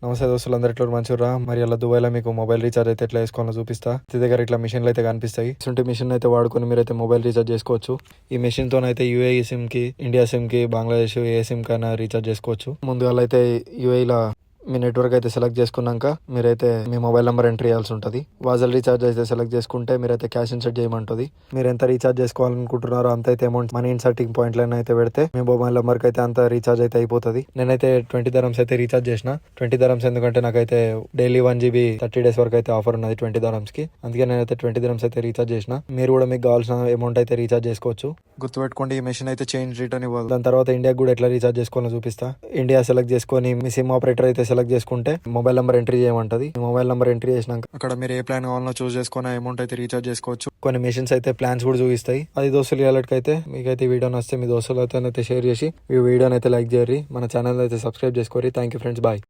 నమస్తే దోస్తులు, అందరు ఎట్లా మంచిగా. మరి అలా దుబాయ్లో మీకు మొబైల్ రీఛార్జ్ అయితే ఎట్లా వేసుకోవాలో చూపిస్తా. మీ దగ్గర ఇట్లా మిషన్లు అయితే కనిపిస్తాయి. ఇటువంటి మిషన్ అయితే వాడుకొని మీరైతే మొబైల్ రీఛార్జ్ చేసుకోవచ్చు. ఈ మిషన్ తోనైతే యూఏఈ సిమ్ కి, ఇండియా సిమ్ కి, బంగ్లాదేశ్ ఏ సిమ్ కైనా రీఛార్జ్ చేసుకోవచ్చు. ముందుగా అయితే యూఏఈలో మీ నెట్వర్క్ అయితే సెలెక్ట్ చేసుకున్నాక మీరైతే మీ మొబైల్ నెంబర్ ఎంట్రీ చేయాల్సి ఉంటుంది. వాజల్ రీఛార్జ్ అయితే సెలెక్ట్ చేసుకుంటే మీరైతే క్యాష్ ఇన్సర్ట్ చేయమంటుంది. మీరు ఎంత రీఛార్జ్ చేసుకోవాలనుకుంటున్నారో అంత అయితే amount money inserting point line అయితే పెడితే మీ మొబైల్ నెంబర్ కి అయితే అంత రీఛార్జ్ అయితే అయిపోతుంది. నేనైతే 20 dirhams అయితే రీఛార్జ్ చేసిన. 20 dirhams ఎందుకంటే నాకైతే డైలీ 1 GB 30 days వరకు అయితే ఆఫర్ ఉన్నది 20 dirhams కి. అందుకే నేనైతే 20 dirhams అయితే రీఛార్జ్ చేసిన. మీరు కూడా మీకు కావాల్సిన అమౌంట్ అయితే రీఛార్జ్ చేసుకోవచ్చు. గుర్తుపెట్టుకోండి, ఈ మెషిన్ అయితే చేంజ్ రిటర్న్ ఇవ్వాలి. దాని తర్వాత ఇండియాకి కూడా ఎట్లా రీఛార్జ్ చేసుకోవాలో చూపిస్తా. ఇండియా సెలెక్ట్ చేసుకొని మీ సిమ్ ఆపరేటర్ అయితే సెలెక్ట్ చేసుకుంటే మొబైల్ నెంబర్ ఎంట్రీ చేయమంటది. మొబైల్ నెంబర్ ఎంట్రీ చేసినాక అక్కడ మీరు ఏ ప్లాన్ కావాలో చూస్ చేసుకుని అమౌంట్ అయితే రీఛార్జ్ చేసుకోవచ్చు. కొన్ని మెషిన్స్ అయితే ప్లాన్స్ కూడా చూపిస్తాయి. అది దోస్తులు అయితే మీకైతే ఈ వీడియో నచ్చితే మీ దోస్తులతో అయితే షేర్ చేసి ఈ వీడియోని అయితే లైక్ చేయరి. మన ఛానల్ అయితే సబ్స్క్రైబ్ చేసుకోరి. Thank you friends, bye.